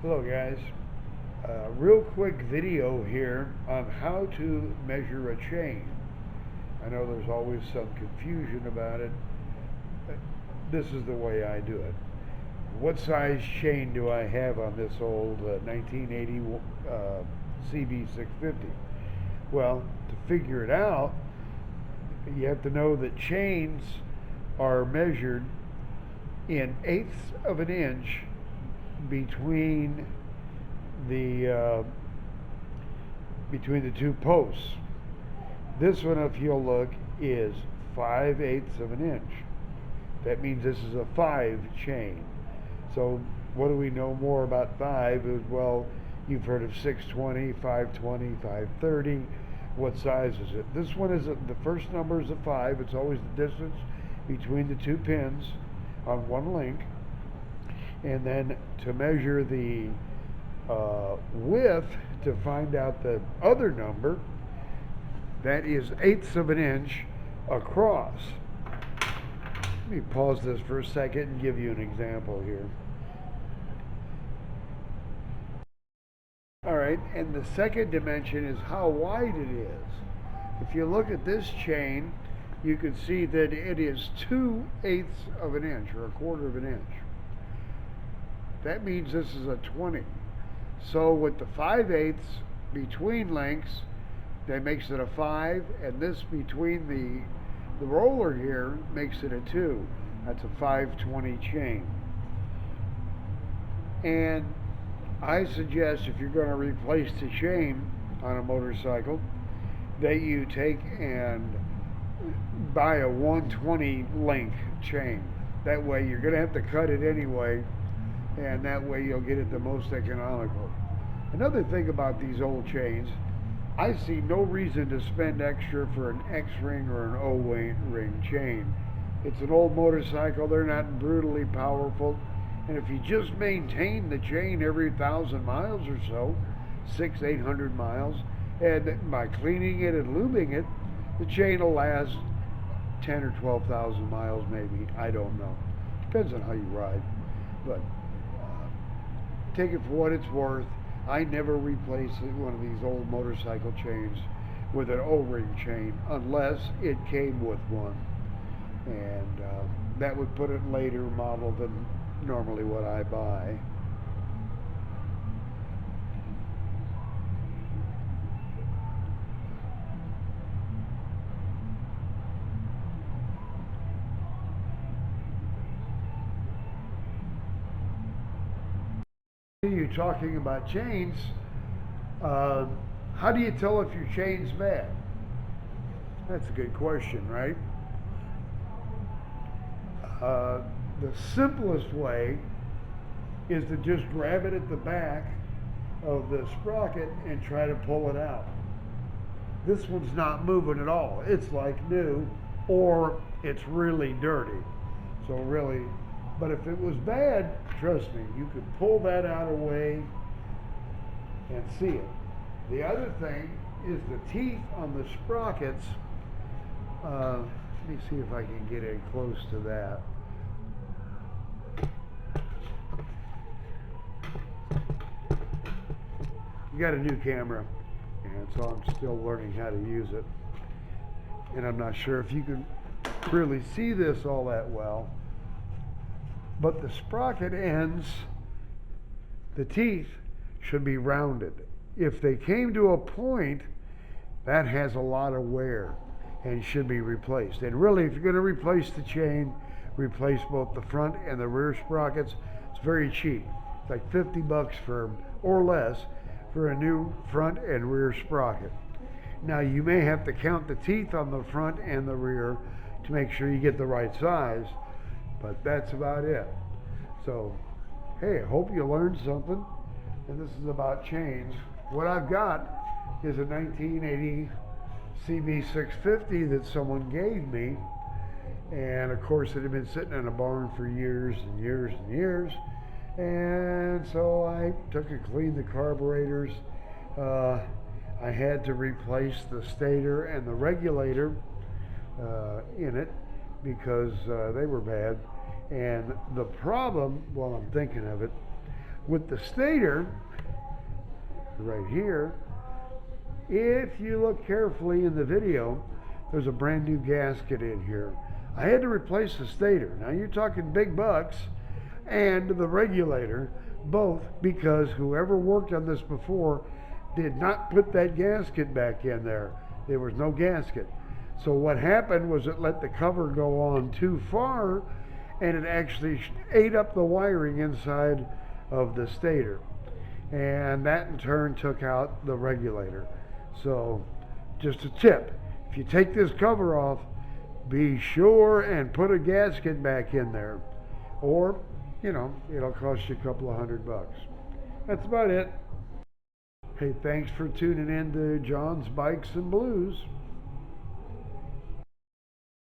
Hello guys, real quick video here on how to measure a chain. I know there's always some confusion about it. This is the way I do it. What size chain do I have on this old 1980 CB650? Well, to figure it out, you have to know that chains are measured in eighths of an inch between the two posts. This one, if you'll look, is 5/8 of an inch. That means this is a 5 chain. So what do we know more about 5? Well, you've heard of 620, 520, 530. What size is it? This one is the first number is a 5. It's always the distance between the two pins on one link. And then to measure the width, to find out the other number, that is eighths of an inch across. Let me pause this for a second and give you an example here. All right, and the second dimension is how wide it is. If you look at this chain, you can see that it is 2/8 of an inch, or 1/4 of an inch. That means this is a 20. So with the 5/8 between links, that makes it a 5, and this between the roller here makes it a 2. That's a 520 chain. And I suggest if you're going to replace the chain on a motorcycle, that you take and buy a 120 link chain. That way you're going to have to cut it anyway, and that way you'll get it the most economical. Another thing about these old chains, I see no reason to spend extra for an X-ring or an O-ring chain. It's an old motorcycle, they're not brutally powerful, and if you just maintain the chain every 1,000 miles or so, 600-800 miles, and by cleaning it and lubing it, the chain will last 10 or 12,000 miles maybe, I don't know. Depends on how you ride, but take it for what it's worth. I never replace one of these old motorcycle chains with an O-ring chain unless it came with one, and that would put it later model than normally what I buy. You talking about chains, how do you tell if your chain's bad? That's a good question, right? The simplest way is to just grab it at the back of the sprocket and try to pull it out. This one's not moving at all. It's like new, or it's really dirty. So really, but if it was bad, trust me, you could pull that out away and see it. The other thing is the teeth on the sprockets. Let me see if I can get in close to that. You got a new camera, and so I'm still learning how to use it. And I'm not sure if you can really see this all that well. But the sprocket ends, the teeth should be rounded. If they came to a point, that has a lot of wear and should be replaced. And really, if you're going to replace the chain, replace both the front and the rear sprockets. It's very cheap. It's like $50 for, or less, for a new front and rear sprocket. Now you may have to count the teeth on the front and the rear to make sure you get the right size, but that's about it. So, hey, I hope you learned something. And this is about chains. What I've got is a 1980 CB650 that someone gave me. And of course it had been sitting in a barn for years and years and years. And so I took and cleaned the carburetors. I had to replace the stator and the regulator in it because they were bad. And the problem, while I'm thinking of it, With the stator, right here, if you look carefully in the video, there's a brand new gasket in here. I had to replace the stator. Now you're talking big bucks, and the regulator, both, because whoever worked on this before did not put that gasket back in there. There was no gasket. So what happened was it let the cover go on too far, and it actually ate up the wiring inside of the stator. And that in turn took out the regulator. So just a tip, if you take this cover off, be sure and put a gasket back in there, or it'll cost you a couple of $100. That's about it. Hey, thanks for tuning in to John's Bikes and Blues.